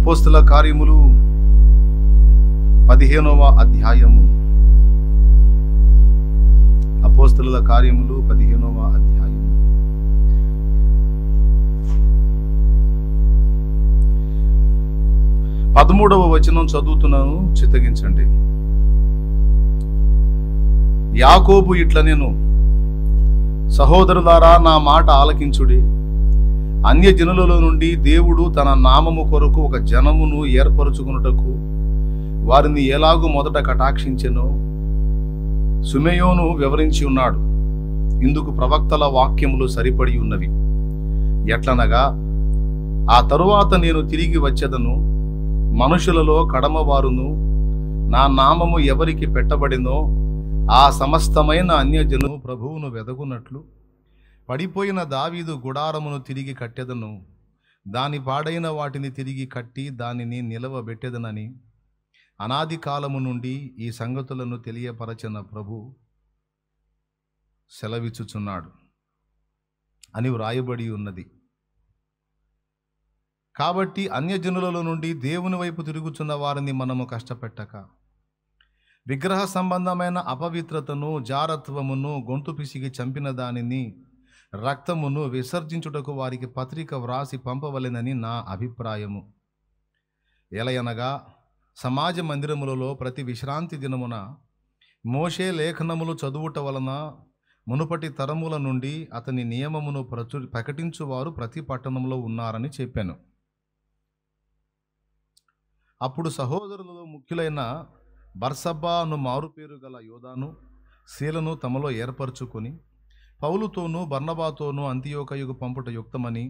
అపోస్తల కార్యములు 15వ అధ్యాయము. అపోస్తలుల కార్యములు 15వ అధ్యాయము. పదమూడవ వచనం చదువుతున్నాను, చిత్తగించండి. యాకోబు ఇట్ల నేను, సహోదరులారా నా మాట ఆలకించుడి. అన్యజనులలో నుండి దేవుడు తన నామము కొరకు ఒక జనమును ఏర్పరచుకొనుటకు వారిని ఎలాగూ మొదట కటాక్షించెనో సిమెయోను వివరించి ఉన్నాడు. ఇందుకు ప్రవక్తల వాక్యములు సరిపడి ఉన్నవి. ఎట్లనగా, ఆ తరువాత నేను తిరిగి వచ్చెదను, మనుషులలో కడమవారును నా నామము ఎవరికి పెట్టబడినో ఆ సమస్తమైన అన్యజను ప్రభువును వెదగునట్లు పడిపోయిన దావీదు గుడారమును తిరిగి కట్టెదను, దాని పాడైన వాటిని తిరిగి కట్టి దానిని నిలవబెట్టెదనని అనాది కాలము నుండి ఈ సంగతులను తెలియపరచిన ప్రభు సెలవిచ్చుచున్నాడు అని వ్రాయబడి ఉన్నది. కాబట్టి అన్యజనులలో నుండి దేవుని వైపు తిరుగుచున్న వారిని మనము కష్టపెట్టక, విగ్రహ సంబంధమైన అపవిత్రతను, జారత్వమును, గొంతు పిసిగి చంపిన దానిని, రక్తమును విసర్జించుటకు వారికి పత్రిక వ్రాసి పంపవలెనని నా అభిప్రాయము. ఎలయనగా సమాజ మందిరములలో ప్రతి విశ్రాంతి దినమున మోషే లేఖనములు చదువుట వలన మునుపటి తరముల నుండి అతని నియమమును ప్రకటించువారు ప్రతి పట్టణంలో ఉన్నారని చెప్పాను. అప్పుడు సహోదరులలో ముఖ్యులైన బర్సబ్బాను మారుపేరు గల యోదాను, శీలను తమలో ఏర్పరచుకొని పౌలుతోనూ బర్నబాతోనూ అంతియోకయుకు పంపుట యుక్తమని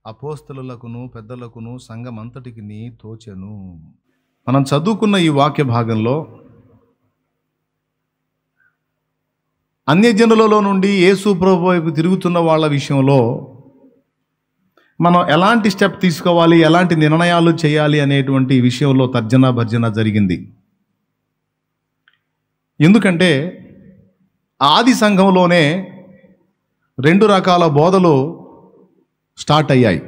అపోస్తలులకును పెద్దలకును సంఘమంతటికి తోచెను. మనం చదువుకున్న ఈ వాక్య భాగంలో అన్యజనులలో నుండి యేసు ప్రభు వైపు తిరుగుతున్న వాళ్ళ విషయంలో మనం ఎలాంటి స్టెప్ తీసుకోవాలి, ఎలాంటి నిర్ణయాలు చేయాలి అనేటువంటి విషయంలో తర్జన భర్జన జరిగింది. ఎందుకంటే ఆది సంఘంలోనే 2 రకాల బోధలు స్టార్ట్ అయ్యాయి.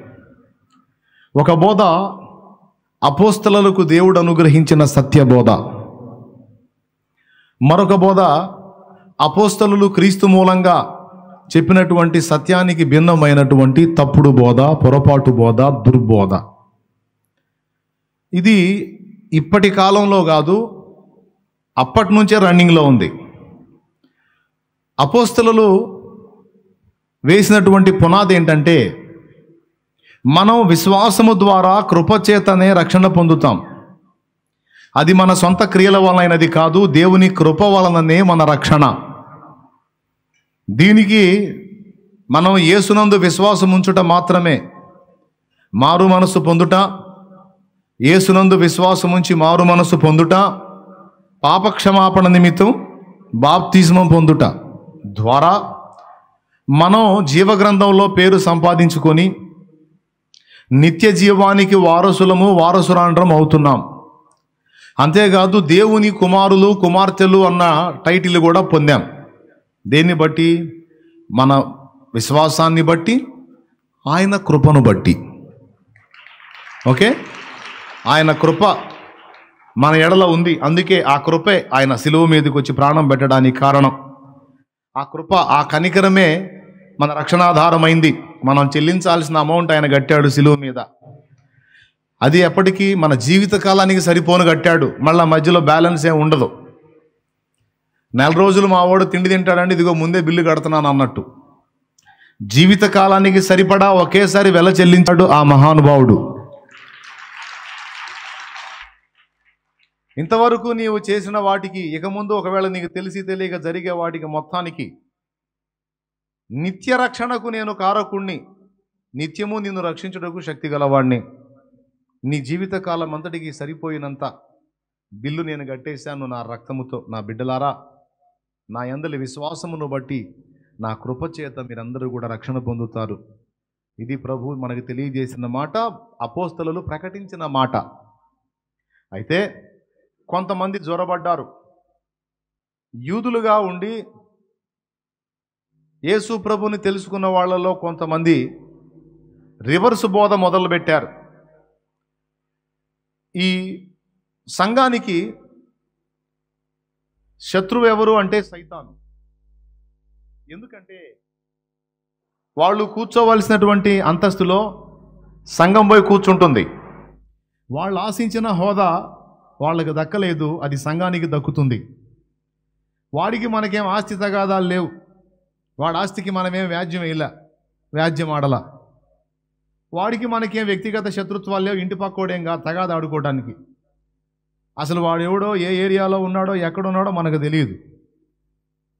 ఒక బోధ అపోస్తలులకు దేవుడు అనుగ్రహించిన సత్యబోధ. మరొక బోధ అపోస్తలులు క్రీస్తు మూలంగా చెప్పినటువంటి సత్యానికి భిన్నమైనటువంటి తప్పుడు బోధ, పొరపాటు బోధ, దుర్బోధ. ఇది ఇప్పటి కాలంలో కాదు, అప్పటి నుంచే రన్నింగ్లో ఉంది. అపోస్తలులు వేసినటువంటి పునాది ఏంటంటే, మనం విశ్వాసము ద్వారా కృపచేతనే రక్షణ పొందుతాం. అది మన సొంత క్రియల వలనైనది కాదు, దేవుని కృప వలననే మన రక్షణ. దీనికి మనం యేసునందు విశ్వాసం ఉంచుట మాత్రమే మారు మనసు పొందుట, యేసునందు విశ్వాసం ఉంచి మారు మనసు పొందుట, పాపక్షమాపణ నిమిత్తం బాప్తిస్మం పొందుట ద్వారా మనం జీవగ్రంథంలో పేరు సంపాదించుకొని నిత్య జీవానికి వారసురాండ్రం అవుతున్నాం. అంతేకాదు దేవుని కుమారులు కుమార్తెలు అన్న టైటిల్ కూడా పొందాం. దేన్ని బట్టి? మన విశ్వాసాన్ని బట్టి, ఆయన కృపను బట్టి. ఓకే, ఆయన కృప మన ఎడల ఉంది. అందుకే ఆ కృపే ఆయన శిలువ మీదకి వచ్చి ప్రాణం పెట్టడానికి కారణం. ఆ కృప, ఆ కనికరమే మన రక్షణాధారమైంది. మనం చెల్లించాల్సిన అమౌంట్ ఆయన కట్టాడు శిలువ మీద. అది ఎప్పటికీ మన జీవిత కాలానికి సరిపోను కట్టాడు. మళ్ళీ మధ్యలో బ్యాలెన్స్ ఏమి ఉండదు. 4 రోజులు మా వాడు తిండి తింటాడండి, ఇదిగో ముందే బిల్లు కడుతున్నాను అన్నట్టు జీవిత కాలానికి సరిపడా ఒకేసారి వెల చెల్లించాడు ఆ మహానుభావుడు. ఇంతవరకు నీవు చేసిన వాటికి, ఇక ముందు ఒకవేళ నీకు తెలిసి తెలియక జరిగే వాటికి మొత్తానికి నిత్య రక్షణకు నేను కారకుణ్ణి, నిత్యము నిన్ను రక్షించుటకు శక్తి గలవాణ్ణి. నీ జీవితకాలం అంతటికి సరిపోయినంత బిల్లు నేను కట్టేశాను నా రక్తముతో. నా బిడ్డలారా, నా యందలి విశ్వాసమును బట్టి నా కృపచేత మీరందరూ కూడా రక్షణ పొందుతారు. ఇది ప్రభు మనకు తెలియజేసిన మాట, అపోస్తలులు ప్రకటించిన మాట. అయితే కొంతమంది జొరబడ్డారు. యూదులుగా ఉండి యేసు ప్రభుని తెలుసుకున్న వాళ్ళలో కొంతమంది రివర్స్ బోధ మొదలుపెట్టారు. ఈ సంఘానికి శత్రువు ఎవరు అంటే సైతాను. ఎందుకంటే వాళ్ళు కూర్చోవలసినటువంటి అంతస్తులో సంఘం పోయి కూర్చుంటుంది. వాళ్ళు ఆశించిన హోదా వాళ్ళకి దక్కలేదు, అది సంఘానికి దక్కుతుంది. వాడికి మనకేం ఆస్తి తగాదాలు లేవు, వాడి ఆస్తికి మనమేం వ్యాజ్యం ఆడలా. వాడికి మనకేం వ్యక్తిగత శత్రుత్వాలు లేవు, ఇంటి పక్కోడేం కాదు తగాద ఆడుకోవడానికి. అసలు వాడు ఎవడో ఏ ఏరియాలో ఉన్నాడో ఎక్కడున్నాడో మనకు తెలియదు.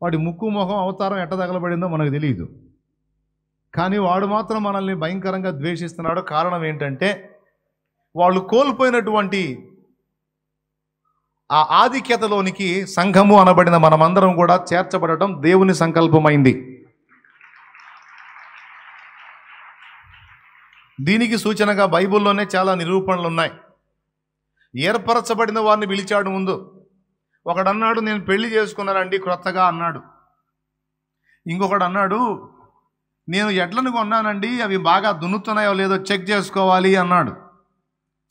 వాడి ముక్కు మొహం అవతారం ఎట్ట తగలబడిందో మనకు తెలియదు. కానీ వాడు మాత్రం మనల్ని భయంకరంగా ద్వేషిస్తున్నాడు. కారణం ఏంటంటే వాళ్ళు కోల్పోయినటువంటి ఆ ఆధిక్యతలోనికి సంఘము అనబడిన మనమందరం కూడా చేర్చబడటం దేవుని సంకల్పమైంది. దీనికి సూచనగా బైబిల్లోనే చాలా నిరూపణలు ఉన్నాయి. ఏర్పరచబడిన వారిని పిలిచాడు ముందు. ఒకడన్నాడు నేను పెళ్లి చేసుకున్నానండి క్రొత్తగా అన్నాడు. ఇంకొకడు అన్నాడు నేను ఎడ్లను కొన్నానండి, అవి బాగా దున్నుతున్నాయో లేదో చెక్ చేసుకోవాలి అన్నాడు.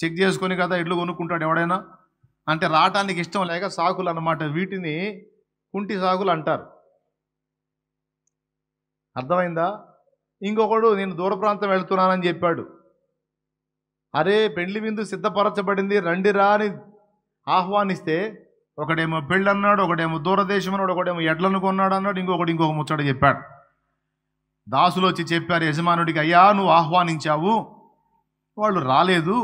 చెక్ చేసుకొని కదా ఎడ్లు కొనుక్కుంటాడు ఎవడైనా. అంటే రావటానికి ఇష్టం లేక సాకులు అన్నమాట. వీటిని కుంటి సాకులు అంటారు. అర్థమైందా? ఇంకొకడు నేను దూర ప్రాంతం వెళ్తున్నానని చెప్పాడు. అరే పెళ్లి విందు సిద్ధపరచబడింది రండిరా అని ఆహ్వానిస్తే ఒకడేమో పెళ్ళి అన్నాడు, ఒకడేమో దూరదేశం అన్నాడు, ఒకడేమో ఎడ్లను కొన్నాడు అన్నాడు, ఇంకొక ముచ్చట చెప్పాడు. దాసులు వచ్చి చెప్పారు యజమానుడికి, అయ్యా నువ్వు ఆహ్వానించావు, వాళ్ళు రాలేదు,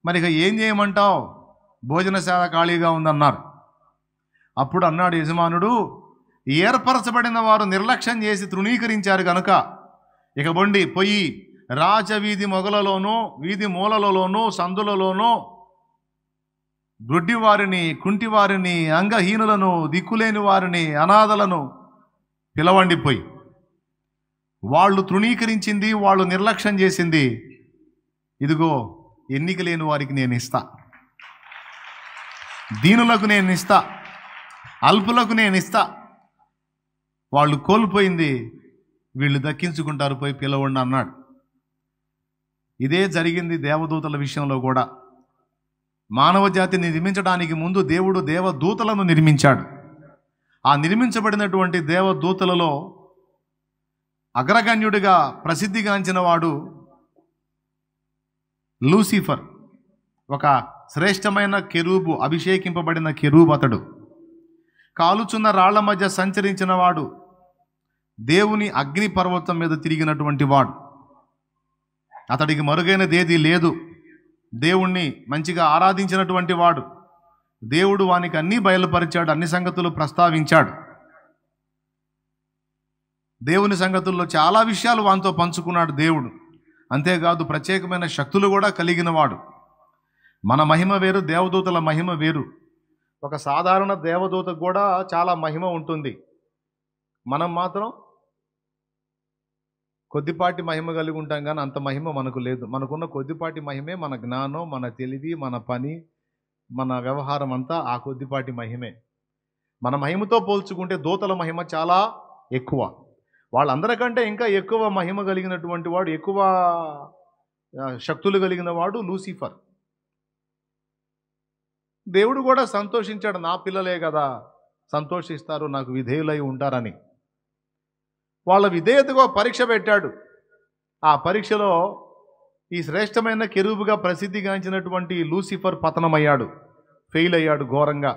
మరి ఇక ఏం చేయమంటావు, భోజనశాల ఖాళీగా ఉందన్నారు. అప్పుడు అన్నాడు యజమానుడు, ఏర్పరచబడిన వారు నిర్లక్ష్యం చేసి తృణీకరించారు కనుక ఇక బొండి పొయ్యి రాజవీధి మొగలలోనూ వీధి మూలలలోనూ సందులలోనూ గుడ్డివారిని కుంటివారిని అంగహీనులను దిక్కులేని వారిని అనాథలను పిలవండి పోయి. వాళ్ళు తృణీకరించింది, వాళ్ళు నిర్లక్ష్యం చేసింది, ఇదిగో ఎన్నిక లేని వారికి నేను ఇస్తా, దీనులకు నేను ఇస్తా, అల్పులకు నేను ఇస్తా. వాళ్ళు కోల్పోయింది వీళ్ళు దక్కించుకుంటారు, పోయి పిలవండి అన్నాడు. ఇదే జరిగింది దేవదూతల విషయంలో కూడా. మానవ జాతిని నిర్మించడానికి ముందు దేవుడు దేవదూతలను నిర్మించాడు. ఆ నిర్మించబడినటువంటి దేవదూతలలో అగ్రగణ్యుడిగా ప్రసిద్ధిగాంచిన వాడు లూసిఫర్. ఒక శ్రేష్టమైన కెరూబు, అభిషేకింపబడిన కెరూబు అతడు. కాలుచున్న రాళ్ల మధ్య సంచరించిన వాడు, దేవుని అగ్ని పర్వతం మీద తిరిగినటువంటి వాడు. అతడికి మరుగైనదేదీ లేదు. దేవుణ్ణి మంచిగా ఆరాధించినటువంటి వాడు. దేవుడు వానికి అన్నీ బయలుపరిచాడు, అన్ని సంగతులు ప్రస్తావించాడు. దేవుని సంగతుల్లో చాలా విషయాలు వానితో పంచుకున్నాడు దేవుడు. అంతేకాదు ప్రత్యేకమైన శక్తులు కూడా కలిగిన వాడు. మన మహిమ వేరు, దేవదూతల మహిమ వేరు. ఒక సాధారణ దేవదూతకు కూడా చాలా మహిమ ఉంటుంది. మనం మాత్రం కొద్దిపాటి మహిమ కలిగి ఉంటాం, కానీ అంత మహిమ మనకు లేదు. మనకున్న కొద్దిపాటి మహిమే మన జ్ఞానం, మన తెలివి, మన పని, మన వ్యవహారం అంతా ఆ కొద్దిపాటి మహిమే. మన మహిమతో పోల్చుకుంటే దూతల మహిమ చాలా ఎక్కువ. వాళ్ళందరికంటే ఇంకా ఎక్కువ మహిమ కలిగినటువంటి వాడు, ఎక్కువ శక్తులు కలిగిన వాడు లూసిఫర్. దేవుడు కూడా సంతోషించాడు, నా పిల్లలే కదా సంతోషిస్తారు, నాకు విధేయులై ఉంటారని. వాళ్ళ విధేయతగా పరీక్ష పెట్టాడు. ఆ పరీక్షలో ఈ శ్రేష్టమైన కెరూబుగా ప్రసిద్ధిగాంచినటువంటి లూసిఫర్ పతనమయ్యాడు, ఫెయిల్ అయ్యాడు ఘోరంగా.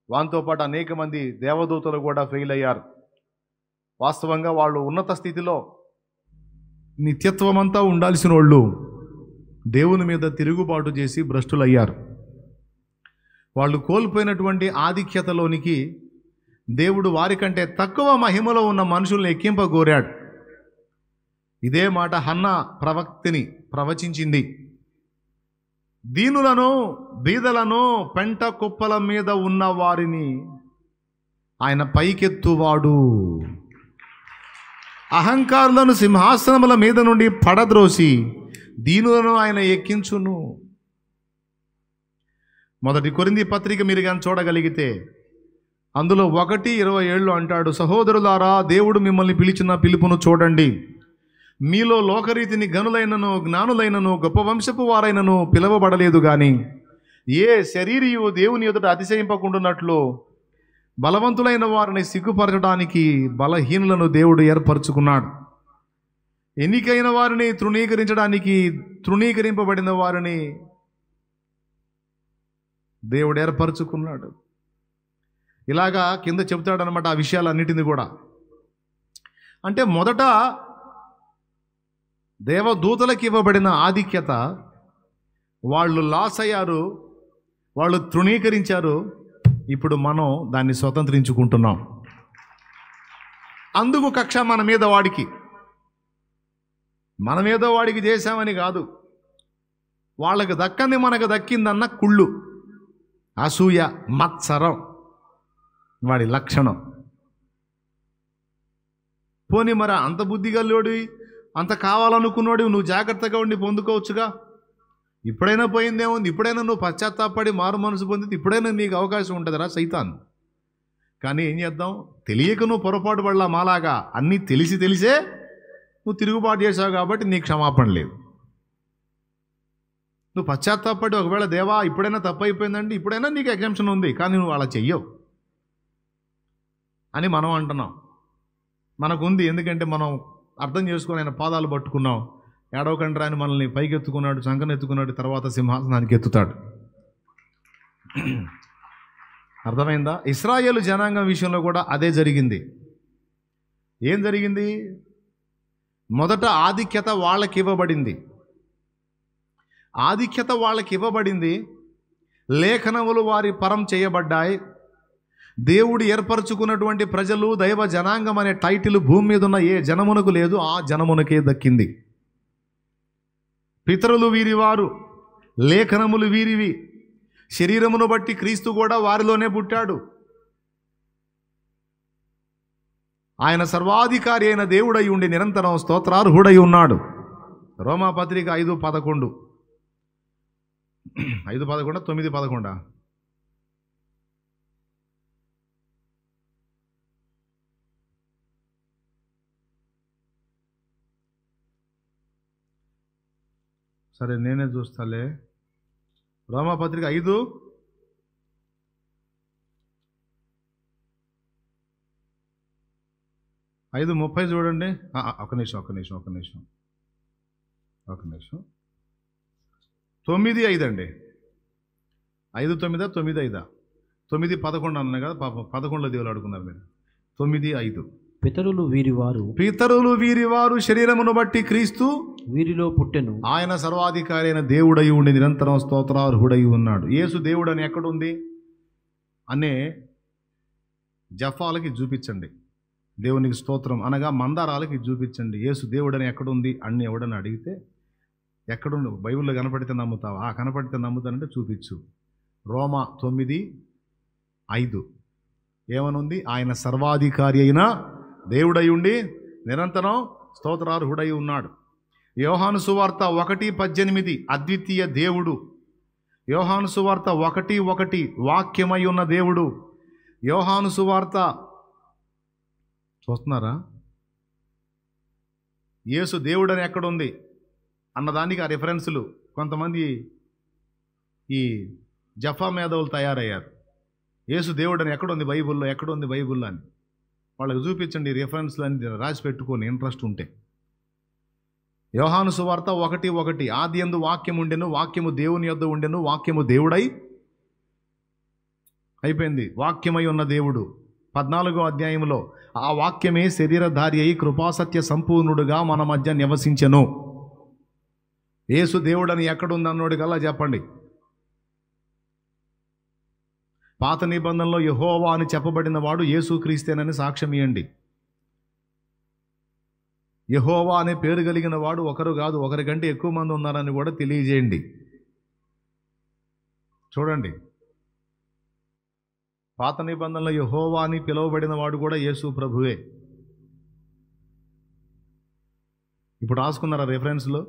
వానితో పాటు అనేక మంది దేవదూతలు కూడా ఫెయిల్ అయ్యారు. వాస్తవంగా వాళ్ళు ఉన్నత స్థితిలో నిత్యత్వమంతా ఉండాల్సిన వాళ్ళు దేవుని మీద తిరుగుబాటు చేసి భ్రష్టులయ్యారు. వాళ్ళు కోల్పోయినటువంటి ఆధిక్యతలోనికి దేవుడు వారికంటే తక్కువ మహిమలో ఉన్న మనుషుల్ని ఎక్కింపగోరాడు. ఇదే మాట హన్నా ప్రవక్తిని ప్రవచించింది. దీనులను బీదలను పెంట కుప్పల మీద ఉన్న వారిని ఆయన పైకెత్తువాడు, అహంకారులను సింహాసనముల మీద నుండి పడద్రోసి దీనులను ఆయన ఎక్కించును. మొదటి కొరింథీ పత్రిక మీరు కానీ చూడగలిగితే అందులో 1:27 అంటాడు, సహోదరులారా దేవుడు మిమ్మల్ని పిలిచిన పిలుపును చూడండి, మీలో లోకరీతిని గనులైనను జ్ఞానులైనను గొప్ప వంశపు వారైనను పిలువబడలేదు గాని ఏ శరీరియు దేవుని ఎదుట అతిశయింపకుండునట్లు బలవంతులైన వారిని సిగ్గుపరచడానికి బలహీనులను దేవుడు ఏర్పరచుకున్నాడు. ఎన్నికైన వారిని తృణీకరించడానికి తృణీకరింపబడిన వారిని దేవుడు ఏర్పరచుకున్నాడు. ఇలాగా కింద చెబుతాడనమాట ఆ విషయాలన్నిటిని కూడా. అంటే మొదట దేవదూతలకు ఇవ్వబడిన ఆధిక్యత, వాళ్ళు లాస్ అయ్యారు, వాళ్ళు తృణీకరించారు. ఇప్పుడు మనం దాన్ని స్వతంత్రించుకుంటున్నాం. అందుకు కక్ష మన మీద వాడికి, మనమేదో వాడికి చేశామని కాదు, వాళ్ళకి దక్కంది మనకు దక్కిందన్న కుళ్ళు, అసూయ, మత్సరం వాడి లక్షణం. పోనీ మరి అంత బుద్ధిగల్లోడి, అంత కావాలనుకున్నోడు నువ్వు జాగ్రత్తగా ఉండి పొందుకోవచ్చుగా. ఇప్పుడైనా పోయిందేముంది, ఇప్పుడైనా నువ్వు పశ్చాత్తాపడి మారు మనసు పొందితే ఇప్పుడైనా నీకు అవకాశం ఉంటుందిరా సైతాన్. కానీ ఏం చేద్దాం, తెలియక నువ్వు పొరపాటు పడలా మాలాగా. అన్నీ తెలిసే నువ్వు తిరుగుబాటు చేసావు కాబట్టి నీకు క్షమాపణ లేదు. నువ్వు పశ్చాత్తాపడి ఒకవేళ దేవా ఇప్పుడైనా తప్పు అయిపోయిందంటే ఇప్పుడైనా నీకు ఎగ్జామ్షన్ ఉంది, కానీ నువ్వు అలా చెయ్యవు అని మనం అంటున్నాం. మనకుంది, ఎందుకంటే మనం అర్థం చేసుకొని ఆయన పాదాలు పట్టుకున్నాం. ఏడవకండ్రా అని మనల్ని పైకి ఎత్తుకున్నాడు, చంకను ఎత్తుకున్నాడు, తర్వాత సింహాసనానికి ఎత్తుతాడు. అర్థమైందా? ఇశ్రాయేలు జనాంగం విషయంలో కూడా అదే జరిగింది. ఏం జరిగింది? మొదట ఆధిక్యత వాళ్ళకి ఇవ్వబడింది. ఆధిక్యత వాళ్ళకి ఇవ్వబడింది. లేఖనములు వారి పరం చేయబడ్డాయి. దేవుడు ఏర్పరచుకున్నటువంటి ప్రజలు, దైవ జనాంగం అనే టైటిల్ భూమి మీద ఉన్న ఏ జనమునకు లేదు, ఆ జనమునకే దక్కింది. పితరులు వీరివారు, లేఖనములు వీరివి. శరీరమును బట్టి క్రీస్తు కూడా వారిలోనే పుట్టాడు. ఆయన సర్వాధికారి అయిన దేవుడై ఉండి నిరంతరం స్తోత్రార్హుడై ఉన్నాడు. రోమాపత్రిక 5:11 9:11 సరే నేనే చూస్తాలే. రోమాపత్రిక 5:30 చూడండి. ఒక నిమిషం 9:5 అండి. 5:9 9:5 9:11 అన్నాయి కదా పాపం. 11లో దేవులు అడుగున్నారు మీరు. 9:5 పితరులు వీరివారు శరీరమును బట్టి క్రీస్తు వీరిలో పుట్టెను. ఆయన సర్వాధికారి అయిన దేవుడై ఉండి నిరంతరం స్తోత్రార్హుడై ఉన్నాడు. యేసు దేవుడు అని ఎక్కడుంది అనే జఫాలకి చూపించండి. దేవునికి స్తోత్రం అనగా మందారాలకి చూపించండి. యేసు దేవుడని ఎక్కడుంది అని ఎవడని అడిగితే ఎక్కడుండు, బైబిల్లో కనపడితే నమ్ముతావా? కనపడితే నమ్ముతానంటే చూపించు. రోమా 9:5 ఏమనుంది? ఆయన సర్వాధికారి అయిన దేవుడై ఉండి నిరంతరం స్తోత్రార్హుడై ఉన్నాడు. యోహాను సువార్త 1:18 అద్వితీయ దేవుడు. యోహాను సువార్త 1:1 వాక్యమై ఉన్న దేవుడు. యోహాను సువార్త చూస్తున్నారా? యేసు దేవుడని ఎక్కడుంది అన్నదానికి ఆ రిఫరెన్సులు కొంతమంది ఈ జఫా మేధావులు తయారయ్యారు. యేసు దేవుడని ఎక్కడుంది బైబిల్లో, ఎక్కడుంది బైబిల్లో అని వాళ్ళకి చూపించండి. రిఫరెన్స్లు అని రాసి పెట్టుకొని ఇంట్రెస్ట్ ఉంటే. యోహాను సువార్త 1:1 ఆదియందు వాక్యం ఉండెను, వాక్యము దేవుని యొద్ద ఉండెను, వాక్యము దేవుడై అయిపోయింది. వాక్యమై ఉన్న దేవుడు 14వ అధ్యాయంలో ఆ వాక్యమే శరీరధారి అయి కృపాసత్య సంపూర్ణుడుగా మన మధ్య నివసించెను. యేసు దేవుడని ఎక్కడుందన్నోడికల్లా చెప్పండి. పాత నిబంధనలో యెహోవా అని చెప్పబడిన వాడు యేసుక్రీస్తేనని సాక్ష్యం ఇవ్వండి. యెహోవా అనే పేరు కలిగిన వాడు ఒకరు కాదు, ఒకరికంటే ఎక్కువ మంది ఉన్నారని కూడా తెలియజేయండి. చూడండి, పాత నిబంధనలో యెహోవా అని పిలువబడిన వాడు కూడా యేసు ప్రభువే. ఇప్పుడు రాసుకున్నారా రెఫరెన్స్లో?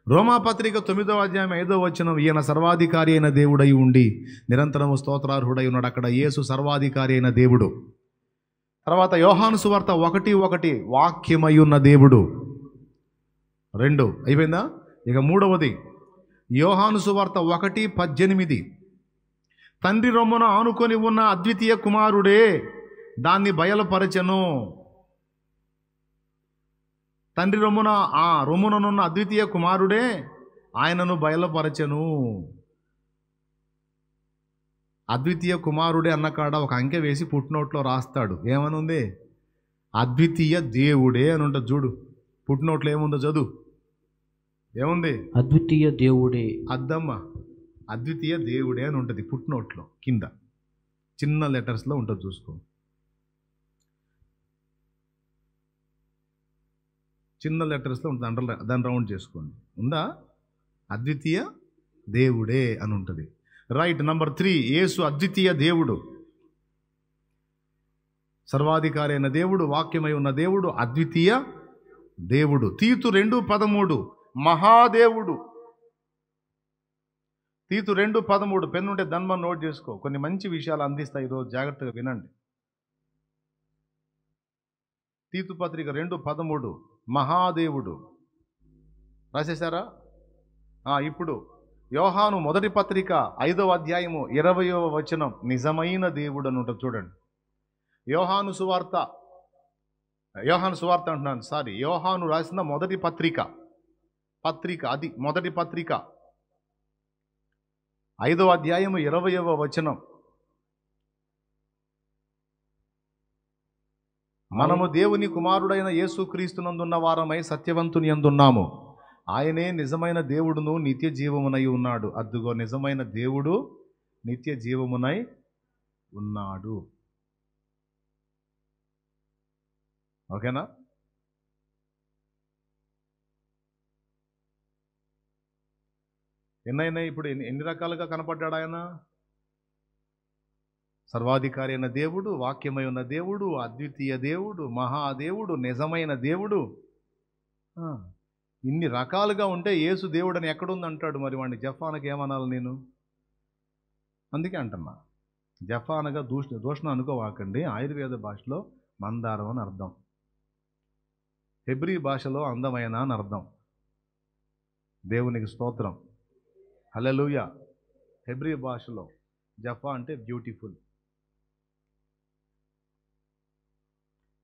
రోమాపత్రిక 9వ అధ్యాయం 5వ వచనం ఈయన సర్వాధికారి అయిన దేవుడై ఉండి నిరంతరము స్తోత్రార్హుడై ఉన్నాడు. అక్కడ యేసు సర్వాధికారి అయిన దేవుడు. తర్వాత యోహాను సువార్త 1:1 వాక్యమై ఉన్న దేవుడు. 2 అయిపోయిందా? ఇక మూడవది యోహాను సువార్త 1:18. తండ్రి రొమ్మున ఆనుకొని ఉన్న అద్వితీయ కుమారుడే దాన్ని బయలుపరచెను. తండ్రి రొమ్ముననున్న అద్వితీయ కుమారుడే ఆయనను బయలుపరచెను. అద్వితీయ కుమారుడే అన్న కాడ ఒక అంకె వేసి పుట్టినోట్లో రాస్తాడు. ఏమనుంది? అద్వితీయ దేవుడే అని ఉంటుంది. చూడు పుట్టినోట్లో ఏముందో చదువు. ఏముంది? అద్వితీయ దేవుడే. అద్దమ్మ, అద్వితీయ దేవుడే అని ఉంటుంది పుట్టినోట్లో కింద చిన్న లెటర్స్లో ఉంటుంది, చూసుకో. చిన్న లెటర్స్లో ఉంటుంది, దాన్ని రౌండ్ చేసుకోండి. ఉందా? అద్వితీయ దేవుడే అని ఉంటుంది. రైట్. నంబర్ 3, యేసు అద్వితీయ దేవుడు, సర్వాధికారి అయిన దేవుడు, వాక్యమై ఉన్న దేవుడు, అద్వితీయ దేవుడు. తీతు 2:13 మహాదేవుడు. తీతు 2:13 పెన్ను ఉంటే దాన్ని నోట్ చేసుకో. కొన్ని మంచి విషయాలు అందిస్తాయి ఈరోజు, జాగ్రత్తగా వినండి. తీతు పత్రిక 2:13 మహాదేవుడు రాసేశారా? ఇప్పుడు యోహాను మొదటి పత్రిక 5వ అధ్యాయము 20వ వచనం నిజమైన దేవుడు అని ఉంటుంది, చూడండి. యోహాను సువార్త అంటున్నాను, సారీ, యోహాను రాసిన మొదటి పత్రిక అది మొదటి పత్రిక 5వ అధ్యాయము 20వ వచనం. మనము దేవుని కుమారుడైన యేసుక్రీస్తునందున్న వారమై సత్యవంతుని యందున్నాము. ఆయనే నిజమైన దేవుడును నిత్య జీవమునై ఉన్నాడు. అద్దుగో నిజమైన దేవుడు నిత్య జీవమునై ఉన్నాడు. ఓకేనా? ఎన్నైనా ఇప్పుడు ఎన్ని రకాలుగా కనపడ్డాడు ఆయన? సర్వాధికారి అయిన దేవుడు, వాక్యమై ఉన్న దేవుడు, అద్వితీయ దేవుడు, మహాదేవుడు, నిజమైన దేవుడు. ఇన్ని రకాలుగా ఉంటే యేసు దేవుడు అని ఎక్కడుంది అంటాడు. మరి వాడిని జఫానకి ఏమనాలి నేను? అందుకే అంటున్నా, జఫానగా దూషణ అనుకోవాకండి. ఆయుర్వేద భాషలో మందారం అని అర్థం, హెబ్రీ భాషలో అందమైన అని అర్థం. దేవునికి స్తోత్రం, హల్లెలూయా. హెబ్రీ భాషలో జఫా అంటే బ్యూటిఫుల్.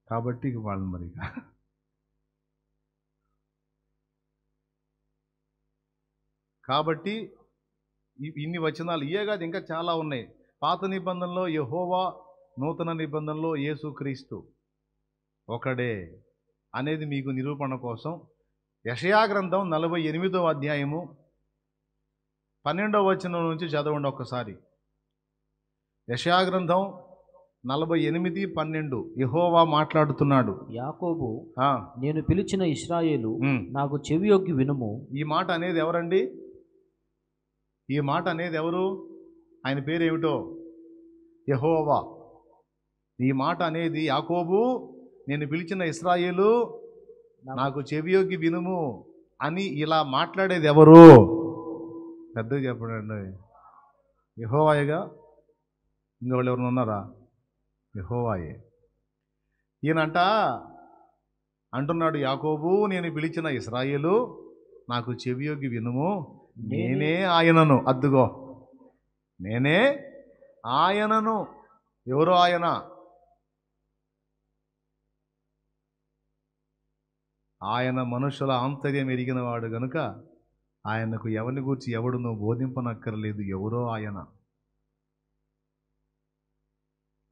కాబట్టి వాళ్ళు మరి కాబట్టి ఇన్ని వచనాలు ఇయే కాదు, ఇంకా చాలా ఉన్నాయి. పాత నిబంధనలో యెహోవా, నూతన నిబంధనలో యేసుక్రీస్తు ఒకడే అనేది మీకు నిరూపణ కోసం యెషయా గ్రంథం 48వ అధ్యాయము 12వ వచనం నుంచి చదవండి ఒక్కసారి. యెషయా గ్రంథం 48:12 యెహోవా మాట్లాడుతున్నాడు. యాకోబు, నేను పిలిచిన ఇశ్రాయేలు, నాకు చెవియొగ్గి వినుము. ఈ మాట అనేది ఎవరండి? ఈ మాట అనేది ఎవరు? ఆయన పేరు ఏమిటో? యెహోవా. ఈ మాట అనేది యాకోబు, నేను పిలిచిన ఇశ్రాయేలు, నాకు చెవియొగ్గి వినుము అని ఇలా మాట్లాడేది ఎవరు? పెద్దగా చెప్పండి. యెహోవాయేగా. ఇంకెవరు ఎవరు ఉన్నారా? యెహోవాయే. ఈయనంట అంటున్నాడు, యాకోబు, నేను పిలిచిన ఇశ్రాయేలు, నాకు చెవియొగ్గి వినుము, నేనే ఆయనను. అద్దుగో, నేనే ఆయనను. ఎవరు ఆయన? ఆయన మనుషుల ఆంతర్యం ఎరిగిన వాడు గనుక ఆయనకు ఎవరిని గూర్చి ఎవడునో బోధింపనక్కర్లేదు. ఎవరో ఆయన.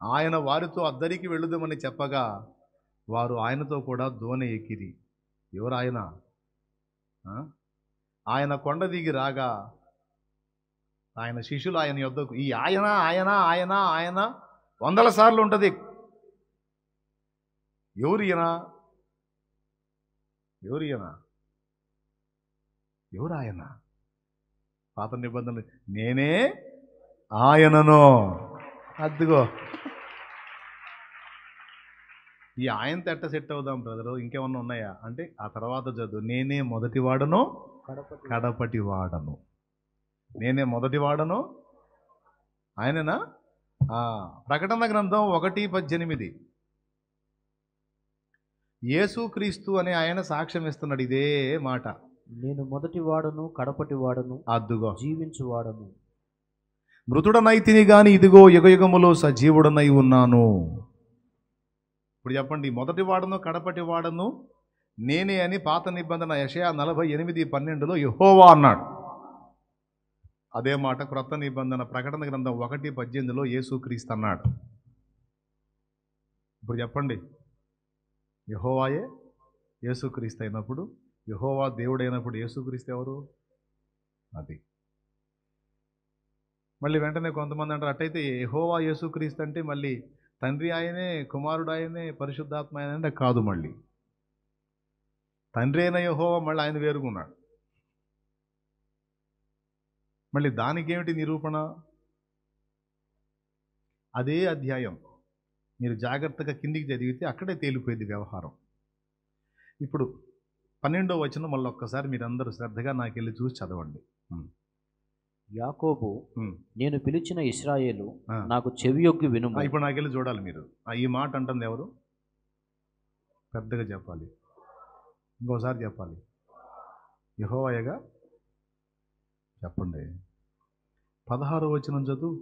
ఆయన వారితో అద్దరికి వెళ్ళుదామని చెప్పగా వారు ఆయనతో కూడా దోణి ఎక్కిరి. ఎవరు ఆయన? ఆయన కొండ దిగి రాగా ఆయన శిష్యులు ఆయన యొద్దకు, ఈ ఆయన ఆయన ఆయన ఆయన 100 సార్లు ఉంటుంది. ఎవరు ఈయన? ఎవరు ఈయన? ఎవరు ఆయన? పాత నిబంధనలు, నేనే ఆయనను. అద్దుగో, ఈ ఆయనతో ఎట్ట సెట్ అవుదాం బ్రదరు? ఇంకేమన్నా ఉన్నాయా అంటే ఆ తర్వాత చదువు. నేనే మొదటి వాడను, కడపటి వాడను. నేనే మొదటి వాడను, ఆయననా? ప్రకటన గ్రంథం 1:18 యేసుక్రీస్తు అనే ఆయన సాక్ష్యం ఇస్తున్నాడు ఇదే మాట. నేను మొదటి వాడను కడపటి వాడను అద్దుగో జీవించువాడను. మృతుడనైతిని గాని ఇదిగో యుగయుగములో సజీవుడనై ఉన్నాను. ఇప్పుడు చెప్పండి, మొదటి వాడను కడపటి వాడను నేనే అని పాత నిబంధన యెషయా 48:12 యెహోవా అన్నాడు. అదే మాట క్రొత్త నిబంధన ప్రకటన గ్రంథం 1:18 యేసుక్రీస్తు అన్నాడు. ఇప్పుడు చెప్పండి, యెహోవాయే యేసుక్రీస్తు అయినప్పుడు, యెహోవా దేవుడైనప్పుడు యేసుక్రీస్తు ఎవరు? అది మళ్ళీ వెంటనే కొంతమంది అంటారు, అట్టయితే యెహోవా యేసుక్రీస్తు అంటే మళ్ళీ తండ్రి ఆయనే, కుమారుడు ఆయనే, పరిశుద్ధాత్మ ఆయన అంటే కాదు. మళ్ళీ తండ్రి అయిన యెహోవా మళ్ళీ ఆయన వేరుగున్నాడు. మళ్ళీ దానికేమిటి నిరూపణ? అదే అధ్యాయం మీరు జాగ్రత్తగా కిందికి చదివితే అక్కడే తేలిపోయింది వ్యవహారం. ఇప్పుడు 12వ వచనం మళ్ళీ ఒక్కసారి మీరందరూ శ్రద్ధగా నాకు వెళ్ళి చూసి చదవండి. యాకోబు, నేను పిలిచిన ఇశ్రాయేలు, నాకు చెవియొగ్గి వినుము. ఇప్పుడు నాకు వెళ్ళి చూడాలి మీరు. ఈ మాట అంటుంది ఎవరు? పెద్దగా చెప్పాలి, ఇంకోసారి చెప్పాలి. యెహోవాయేగా? చెప్పండి. 16వ వచనం చదువు.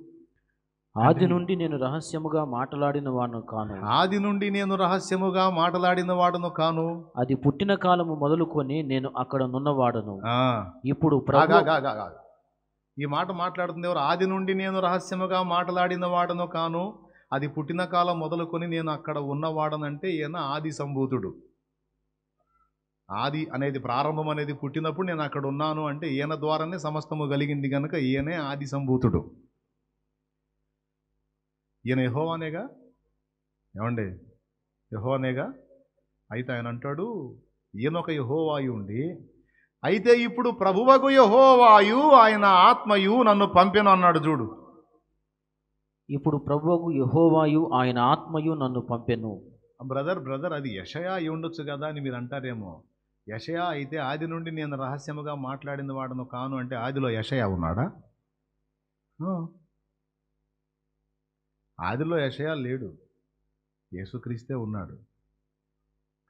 ఆది నుండి నేను రహస్యముగా మాట్లాడిన వాడును కాను. ఆది నుండి నేను రహస్యముగా మాట్లాడిన వాడును కాను. అది పుట్టిన కాలము మొదలుకొని నేను అక్కడ నున్నవాడను. ఇప్పుడు ఈ మాట మాట్లాడుతుంది ఎవరు? ఆది నుండి నేను రహస్యముగా మాట్లాడిన వాడను కాను, అది పుట్టిన కాలం మొదలుకొని నేను అక్కడ ఉన్నవాడనంటే ఈయన ఆది సంభూతుడు. ఆది అనేది, ప్రారంభం అనేది పుట్టినప్పుడు నేను అక్కడ ఉన్నాను అంటే ఈయన ద్వారానే సమస్తము కలిగింది కనుక ఈయనే ఆది సంభూతుడు. ఈయన యెహోవానేగా? ఏమండి, యెహోవానేగా? అయితే ఆయన అంటాడు, ఈయనొక యెహోవాయు ఉండి, అయితే ఇప్పుడు ప్రభువగు యెహోవాయు ఆయన ఆత్మయు నన్ను పంపెను అన్నాడు. చూడు, ఇప్పుడు ప్రభువగు యెహోవాయు ఆయన ఆత్మయు నన్ను పంపెను. బ్రదర్ అది యెషయా అయి ఉండొచ్చు కదా అని మీరు అంటారేమో. యెషయా అయితే ఆది నుండి నేను రహస్యముగా మాట్లాడిన వాడను కాను అంటే ఆదిలో యెషయా ఉన్నాడా? ఆదిలో యెషయా లేడు, యేసుక్రీస్తే ఉన్నాడు.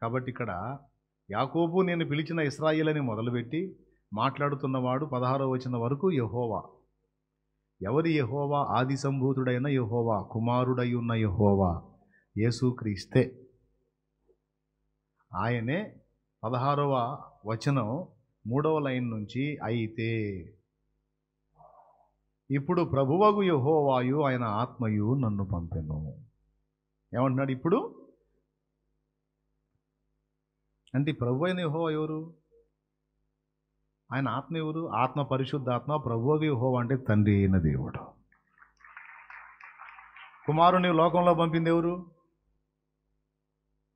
కాబట్టి ఇక్కడ యాకోబు నేను పిలిచిన ఇశ్రాయేలు అని మొదలుపెట్టి మాట్లాడుతున్నవాడు 16వ వచనం వరకు యెహోవా. ఎవరి యెహోవా? ఆది సంభూతుడైన యెహోవా, కుమారుడై ఉన్న యెహోవా, యేసుక్రీస్తే. ఆయనే 16వ వచనం 3వ లైన్ నుంచి, అయితే ఇప్పుడు ప్రభువగు యెహోవాయు ఆయన ఆత్మయు నన్ను పంపెను. ఏమంటున్నాడు ఇప్పుడు? అంటే ప్రభు అయిన యెహోవా ఎవరు? ఆయన ఆత్మ ఎవరు? ఆత్మ పరిశుద్ధాత్మ. ప్రభువగు యెహోవా అంటే తండ్రి అయిన దేవుడు. కుమారుని లోకంలో పంపింది ఎవరు?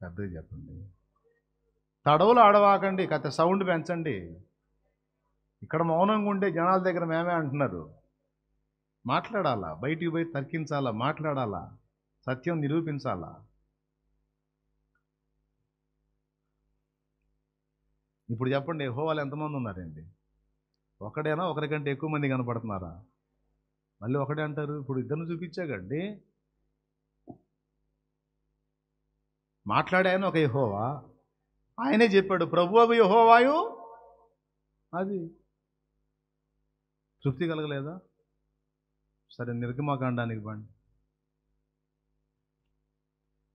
పెద్దగా చెప్పండి. తడవులు ఆడవాకండి, కథ సౌండ్ పెంచండి. ఇక్కడ మౌనంగా ఉండే జనాల దగ్గర మేమే అంటున్నారు. మాట్లాడాలా, బయటికి పోయి తర్కించాలా, మాట్లాడాలా, సత్యం నిరూపించాలా. ఇప్పుడు చెప్పండి, యెహోవాలు ఎంతమంది ఉన్నారండి? ఒకడేనా? ఒకరికంటే ఎక్కువ మంది కనపడుతున్నారా? మళ్ళీ ఒకడే అంటారు. ఇప్పుడు ఇద్దరిని చూపించాగండి. మాట్లాడాయని ఒక యెహోవా, ఆయనే చెప్పాడు ప్రభువు యెహోవాయు. అది తృప్తి కలగలేదా? సరే, నిర్గమకాండానికి బండి.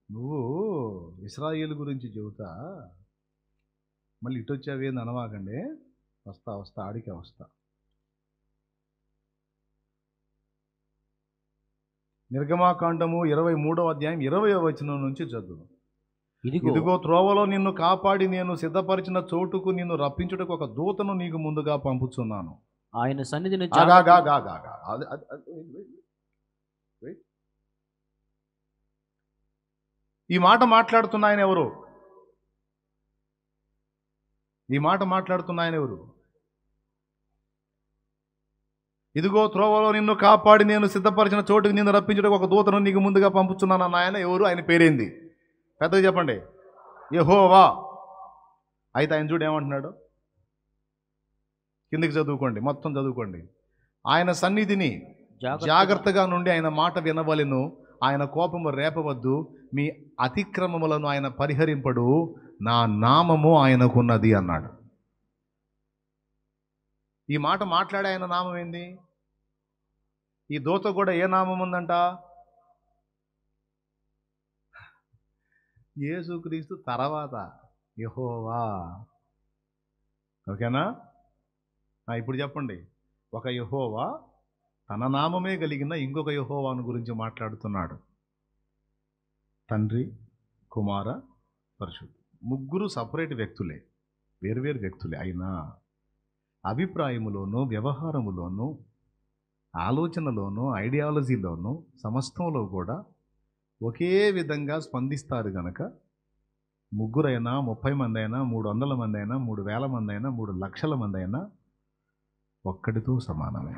నువ్వు ఇశ్రాయేలు గురించి చెబుతా మళ్ళీ ఇటు వచ్చావేంది అనవాకండి. వస్తా ఆడికే వస్తా. నిర్గమాకాండము 23వ అధ్యాయం 20వ వచనం నుంచి చదువు. ఇదిగో త్రోవలో నిన్ను కాపాడి నేను సిద్ధపరిచిన చోటుకు నిన్ను రప్పించుటకు ఒక దూతను నీకు ముందుగా పంపుచున్నాను. ఆయన సన్నిధిని ఈ మాట మాట్లాడుతున్న ఆయన ఎవరు? ఈ మాట మాట్లాడుతున్న ఆయన ఎవరు? ఇదిగో త్రోవలో నిన్ను కాపాడి నేను సిద్ధపరిచిన చోటుకు నిన్ను రప్పించుటకు ఒక దూతను నీకు ముందుగా పంపుచున్నాను అన్న ఆయన ఎవరు? ఆయన పేరేంది? పెద్దగా చెప్పండి. యెహోవా. అయితే ఆయన చూడు ఏమంటున్నాడు, కిందికి చదువుకోండి, మొత్తం చదువుకోండి. ఆయన సన్నిధిని జాగ్రత్తగా నుండి ఆయన మాట వినవలెను, ఆయన కోపము రేపవద్దు, మీ అతిక్రమములను ఆయన పరిహరింపడు, నా నామము ఆయనకున్నది అన్నాడు. ఈ మాట మాట్లాడే ఆయన నామం ఏంది? ఈ దూత కూడా ఏ నామం ఉందంట? యేసుక్రీస్తు తర్వాత యెహోవా. ఓకేనా? ఇప్పుడు చెప్పండి, ఒక యెహోవా తన నామమే కలిగిన ఇంకొక యెహోవాను గురించి మాట్లాడుతున్నాడు. తండ్రి, కుమార, పరిశుద్ధ, ముగ్గురు సపరేట్ వ్యక్తులే, వేరువేరు వ్యక్తులే. అయినా అభిప్రాయములోనూ, వ్యవహారములోనూ, ఆలోచనలోనూ, ఐడియాలజీలోనూ, సమస్తంలో కూడా ఒకే విధంగా స్పందిస్తారు గనక ముగ్గురైనా, 30 మంది అయినా, 300 మంది అయినా, 3000 మంది అయినా, 3 లక్షల మంది అయినా ఒక్కడితో సమానమే.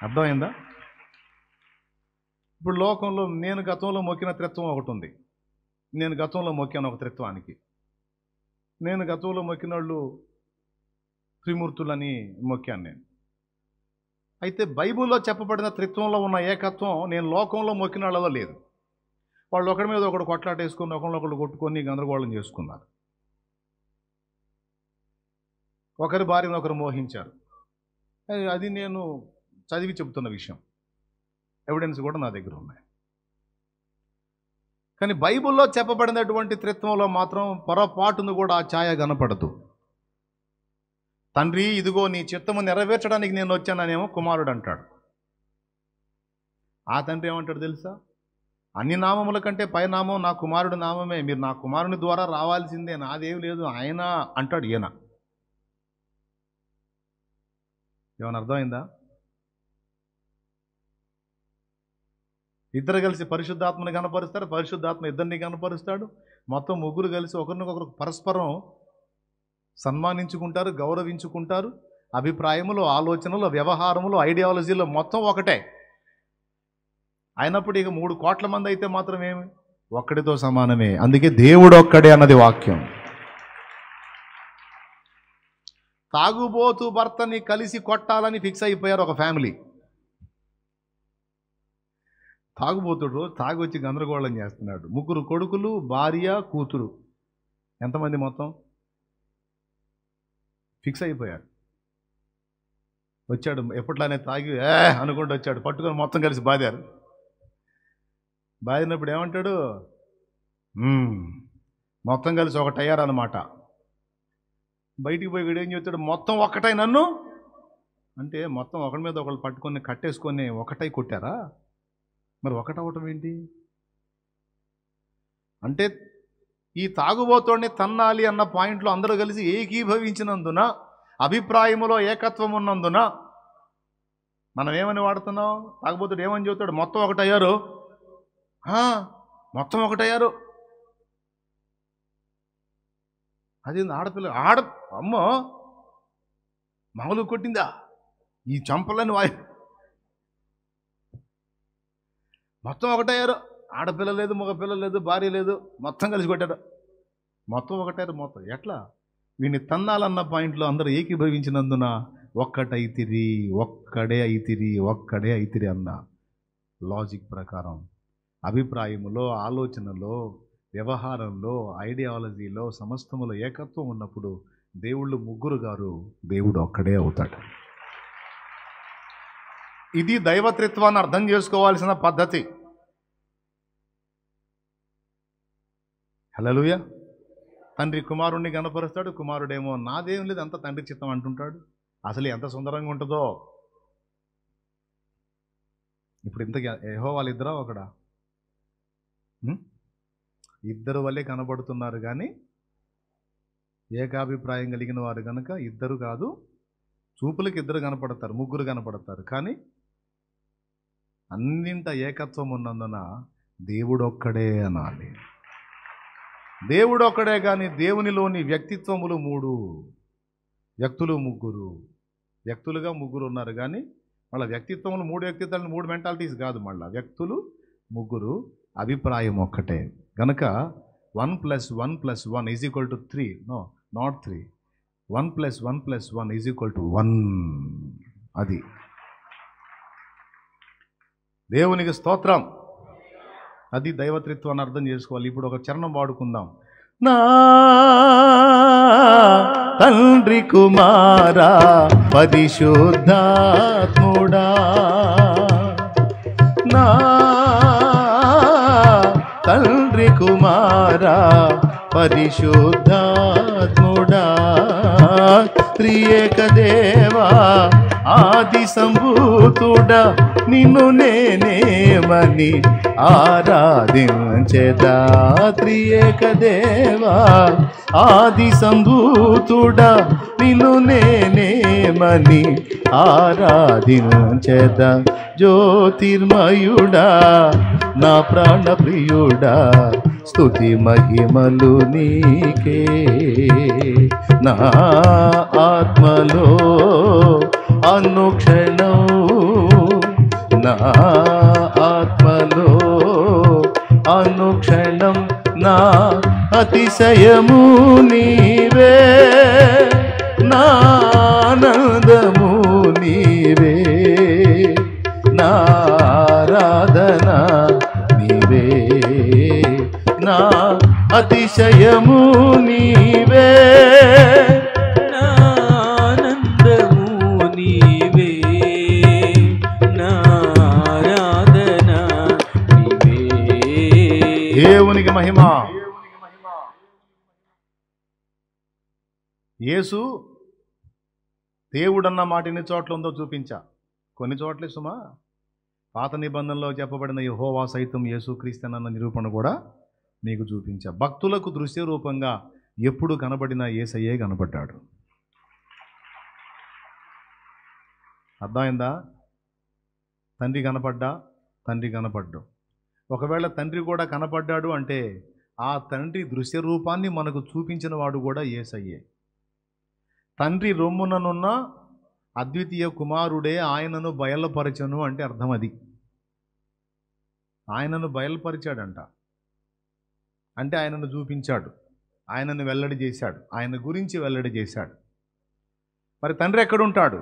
అర్థమైందా? ఇప్పుడు లోకంలో నేను గతంలో మొక్కిన త్రిత్వం ఒకటి ఉంది. నేను గతంలో మొక్కాను ఒక త్రిత్వానికి. నేను గతంలో మొక్కిన వాళ్ళు త్రిమూర్తులని మొక్కాను నేను. అయితే బైబిల్లో చెప్పబడిన త్రిత్వంలో ఉన్న ఏకత్వం నేను లోకంలో మొక్కిన వాళ్ళలో లేదు. వాళ్ళు ఒకరి మీద ఒకడు కొట్లాటేసుకొని, ఒకరినొకళ్ళు కొట్టుకొని గందరగోళం చేసుకున్నారు. ఒకరి భార్యను ఒకరు మోహించారు. అది నేను చదివి చెబుతున్న విషయం. ఎవిడెన్స్ కూడా నా దగ్గర ఉన్నాయి. కానీ బైబిల్లో చెప్పబడినటువంటి త్రిత్వంలో మాత్రం పొరపాటును కూడా ఆ ఛాయ కనపడదు. తండ్రి, ఇదిగో నీ చిత్తము నెరవేర్చడానికి నేను వచ్చాననేమో కుమారుడు అంటాడు. ఆ తండ్రి ఏమంటాడు తెలుసా? అన్ని నామముల కంటే పై నామం నా కుమారుడి నామమే, మీరు నా కుమారుని ద్వారా రావాల్సిందే, నాదేం లేదు ఆయన అంటాడు ఈయన. ఏమైనా అర్థమైందా? ఇద్దరు కలిసి పరిశుద్ధాత్మని కనపరుస్తారు, పరిశుద్ధాత్మ ఇద్దరిని కనపరుస్తాడు. మొత్తం ముగ్గురు కలిసి ఒకరినొకరు పరస్పరం సన్మానించుకుంటారు, గౌరవించుకుంటారు. అభిప్రాయములు, ఆలోచనలు, వ్యవహారములు, ఐడియాలజీలు మొత్తం ఒకటే. అయినప్పుడు ఇక 3 కోట్ల మంది అయితే మాత్రం ఏమి? ఒక్కడితో సమానమే. అందుకే దేవుడు ఒక్కడే అన్నది వాక్యం. తాగుబోతు భర్తని కలిసి కొట్టాలని ఫిక్స్ అయిపోయారు ఒక ఫ్యామిలీ. తాగుబోతుడు తాగొచ్చి గందరగోళం చేస్తున్నాడు. 3 కొడుకులు, భార్య, కూతురు. ఎంతమంది మొత్తం? ఫిక్స్ అయిపోయారు. వచ్చాడు ఎప్పట్లానే తాగి అనుకుంటూ వచ్చాడు. పట్టుకొని మొత్తం కలిసి బాదారు. బాదినప్పుడు ఏమంటాడు? మొత్తం కలిసి ఒకటయ్యారన్నమాట. బయటికి పోయి వీడు ఏం చెప్తాడు? మొత్తం ఒక్కటై నన్ను అంటే మొత్తం ఒకరి మీద ఒకళ్ళు పట్టుకొని కట్టేసుకొని ఒకటై కొట్టారా? మరి ఒకటవటం ఏంటి అంటే, ఈ తాగుబోతోడిని తన్నాలి అన్న పాయింట్లో అందరూ కలిసి ఏకీభవించినందున, అభిప్రాయములో ఏకత్వం ఉన్నందున మనం ఏమని వాడుతున్నాం? తాగుబోతుడు ఏమని చెబుతాడు? మొత్తం ఒకటయ్యారు, మొత్తం ఒకటయ్యారు. అది ఆడపిల్ల అమ్మో మామూలు కొట్టిందా ఈ చంపలని మొత్తం ఒకటయ్యారు. ఆడపిల్ల లేదు, మగపిల్ల లేదు, భార్య లేదు, మొత్తం కలిసి కొట్టారు. మొత్తం ఒకటయ్యారు. మొత్తం ఎట్లా? వీడిని తన్నాలన్న పాయింట్లో అందరూ ఏకీభవించినందున ఒక్కటైతిరి, ఒక్కడే అయితిరి అన్న లాజిక్ ప్రకారం అభిప్రాయములో, ఆలోచనలో, వ్యవహారంలో, ఐడియాలజీలో, సమస్తములో ఏకత్వం ఉన్నప్పుడు దేవుళ్ళు ముగ్గురు గారు, దేవుడు ఒక్కడే అవుతాడు. ఇది దైవత్రిత్వాన్ని అర్థం చేసుకోవాల్సిన పద్ధతి. హల్లెలూయా. తండ్రి కుమారుణ్ణి కనపరుస్తాడు, కుమారుడేమో నాదేం లేదు అంత తండ్రి చిత్తం అంటుంటాడు. అసలు ఎంత సుందరంగా ఉంటుందో. ఇప్పుడు ఇంతకీ యెహోవా వాళ్ళిద్దరా ఒకడా? ఇద్దరు వల్లే కనబడుతున్నారు, కానీ ఏకాభిప్రాయం కలిగిన వారు కనుక ఇద్దరు కాదు, చూపులకు ఇద్దరు కనపడతారు, ముగ్గురు కనపడతారు, కానీ అన్నింట ఏకత్వం ఉన్నందున దేవుడు ఒక్కడే అనాలి. దేవుడు ఒక్కడే, కానీ దేవునిలోని వ్యక్తిత్వములు 3, వ్యక్తులు 3. వ్యక్తులుగా 3 ఉన్నారు, కానీ మళ్ళీ వ్యక్తిత్వములు 3 వ్యక్తిత్వాలు 3 మెంటాలిటీస్ కాదు. మళ్ళీ వ్యక్తులు 3, అభిప్రాయం ఒక్కటే. కనుక 1 + 1 + 1 = 3. No, not 3. 1 + 1 + 1 = 1. అది దేవునికి స్తోత్రం. అది దైవత్రిత్వాన్ని అర్థం చేసుకోవాలి. ఇప్పుడు ఒక చరణం వాడుకుందాం. నా తండ్రి కుమారా పరిశుద్ధాత్ముడా, నా తండ్రి కుమారా పరిశుద్ధాత్ముడా, త్రియేక దేవా ఆది సంభూతుడా, నిన్ను నేనేమని ఆరాధించెదా. త్రియేక దేవా ఆది సంభూతుడా, నిన్ను నేనేమని ఆరాధించెదా. జ్యోతిర్మయుడా నా ప్రాణప్రియుడా, స్తుతి మహిమలు నీకే. నా ఆత్మలో అనుక్షణం, నా ఆత్మలో అనుక్షణం, నా అతిశయము నీవే, నా ఆనందము నీవే, నా ఆరాధన నీవే, నా అతిశయము నీవే, నా ఆనందము నీవే, నా ఆరాధన నీవే. దేవునికి మహిమ. యేసు దేవుడన్న మాట ఎన్ని చోట్ల ఉందో చూపించా. కొన్ని చోట్లే సుమా. పాత నిబంధనలో చెప్పబడిన యెహోవా సైతం యేసుక్రీస్తునన్న నిరూపణ కూడా మీకు చూపించా. భక్తులకు దృశ్య రూపంగా ఎప్పుడు కనబడిన యేసయ్యే కనబడ్డాడు. అర్థమైందా? తండ్రి కనపడ్డా, తండ్రి కనపడ్డు. ఒకవేళ తండ్రి కూడా కనపడ్డాడు అంటే ఆ తండ్రి దృశ్య రూపాన్ని మనకు చూపించిన వాడు కూడా యేసయ్యే. తండ్రి రొమ్ముననున్న అద్వితీయ కుమారుడే ఆయనను బయలుపరచను అంటే అర్థం అది. ఆయనను బయలుపరిచాడంట అంటే ఆయనను చూపించాడు, ఆయనను వెల్లడి చేశాడు, ఆయన గురించి వెల్లడి చేశాడు. మరి తండ్రి ఎక్కడుంటాడు?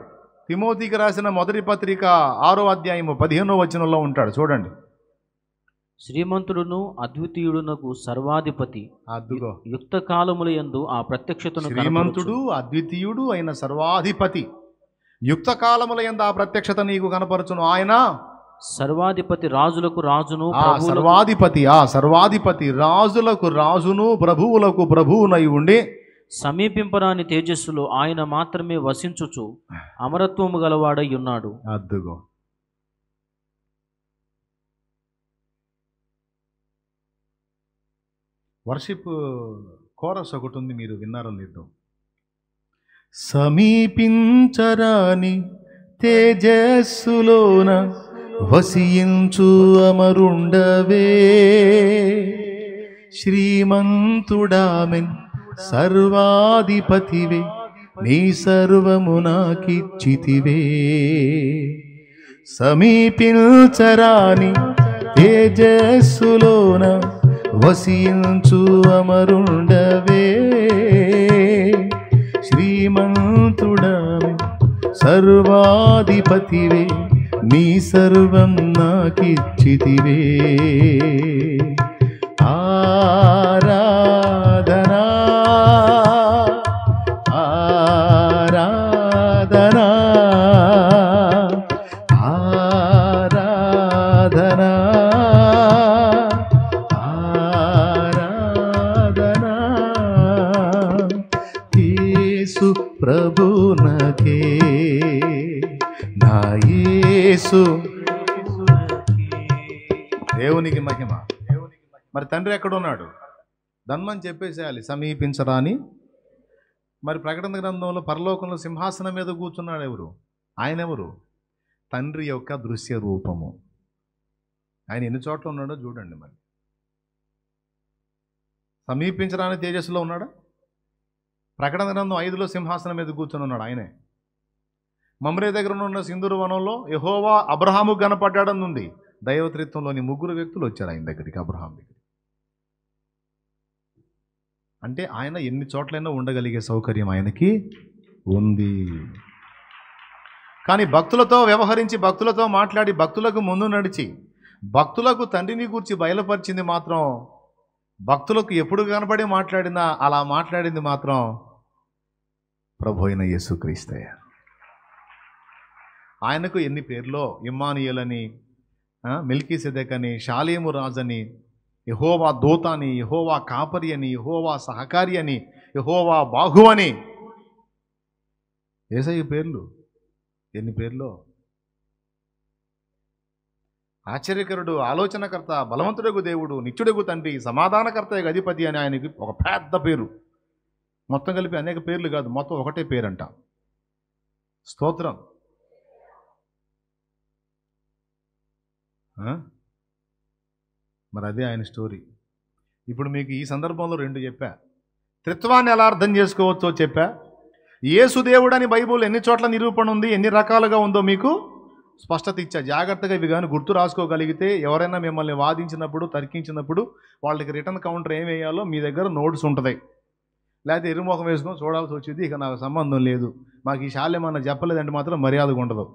తిమోతికి రాసిన మొదటి పత్రిక 6వ అధ్యాయము 15వ వచనంలో ఉంటాడు. చూడండి. శ్రీమంతుడును అద్వితీయుడునకు సర్వాధిపతి అద్దుగో యుక్త కాలముల యందు ఆ ప్రత్యక్షతను శ్రీమంతుడు అద్వితీయుడు అయిన సర్వాధిపతి యుక్త కాలముల యందు ఆ ప్రత్యక్షత నీకు కనపరచును. ఆయన సర్వాధిపతి, రాజులకు రాజును, సర్వాధిపతి రాజులకు రాజును, ప్రభువులకు ప్రభువునై ఉండి సమీపింపరాని తేజస్సులో ఆయన మాత్రమే వసించుచు అమరత్వము గలవాడై ఉన్నాడు. అద్దుగో. వర్షిప్ కోరస్ ఒకటి ఉంది, మీరు విన్నారో లేదో. సమీపించరాని తేజస్సులోన వసించు అమరుండవే, శ్రీమంతుడామెన్ సర్వాధిపతివే, నీ సర్వము నాకిచ్చితివే. సమీపించరాని తేజస్సులోన వసించు అమరుండవే, శ్రీమంతుడామెన్ సర్వాధిపతివే, నీ సర్వం నాకిచ్చితివే. ఆరాధనా ఆరాధనా ఆరాధనా ఆరాధనా యేసు ప్రభునకే, నా యేసు. దేవునికి మహిమ. మరి తండ్రి ఎక్కడున్నాడు? ధన్మని చెప్పేసేయాలి. సమీపించరాని. మరి ప్రకటన గ్రంథంలో పరలోకంలో సింహాసనం మీద కూర్చున్నాడు ఎవరు? ఆయన ఎవరు? తండ్రి యొక్క దృశ్య రూపము. ఆయన ఎన్ని చోట్ల ఉన్నాడో చూడండి. మరి సమీపించరాని తేజస్సులో ఉన్నాడా? ప్రకటన గ్రంథం 5లో సింహాసనం మీద కూర్చొని ఉన్నాడు ఆయనే. మమ్రే దగ్గర ఉన్న సింధూర వనంలో యెహోవా అబ్రహాము కనపడ్డాడని ఉంది. దైవత్రిత్వంలోని 3 వ్యక్తులు వచ్చారు ఆయన దగ్గరికి, అబ్రహాం దగ్గరికి. అంటే ఆయన ఎన్ని చోట్లైనా ఉండగలిగే సౌకర్యం ఆయనకి ఉంది. కానీ భక్తులతో వ్యవహరించి, భక్తులతో మాట్లాడి, భక్తులకు ముందు నడిచి, భక్తులకు తండ్రిని గూర్చి బయలుపరిచింది మాత్రం, భక్తులకు ఎప్పుడు కనబడి మాట్లాడినా అలా మాట్లాడింది మాత్రం ప్రభు అయిన యేసుక్రీస్తయ్య. ఆయనకు ఎన్ని పేర్లో, ఇమ్మానుయేలని, మెల్కీసెదెక్ అని, షాలేము రాజని, యెహోవా దూత అని, యెహోవా కాపరి అని, యెహోవా సహకారి అని, యెహోవా బాహు అని. యేసయ్య పేర్లు ఎన్ని పేర్లో. ఆశ్చర్యకరుడు, ఆలోచనకర్త, బలవంతుడగు దేవుడు, నిత్యుడగు తండ్రి, సమాధానకర్త అధిపతి అని ఆయనకి ఒక పెద్ద పేరు. మొత్తం కలిపి అనేక పేర్లు కాదు, మొత్తం ఒకటే పేరంట. స్తోత్రం. మరి అదే ఆయన స్టోరీ. ఇప్పుడు మీకు ఈ సందర్భంలో రెండు చెప్పా. త్రిత్వాన్ని ఎలా అర్థం చేసుకోవచ్చో చెప్పా. యేసు దేవుడని బైబుల్ ఎన్ని చోట్ల నిరూపణ ఉంది, ఎన్ని రకాలుగా ఉందో మీకు స్పష్టత ఇచ్చా. జాగ్రత్తగా ఇవి కానీ గుర్తు రాసుకోగలిగితే ఎవరైనా మిమ్మల్ని వాదించినప్పుడు, తర్కించినప్పుడు వాళ్ళకి రిటర్న్ కౌంటర్ ఏం వేయాలో మీ దగ్గర నోట్స్ ఉంటుంది. లేకపోతే ఎరుముఖం వేసుకొని చూడాల్సి వచ్చింది. ఇక నాకు సంబంధం లేదు, మాకు ఈ శాలెం ఏమన్నా చెప్పలేదంటే మాత్రం మర్యాదగా ఉండదు.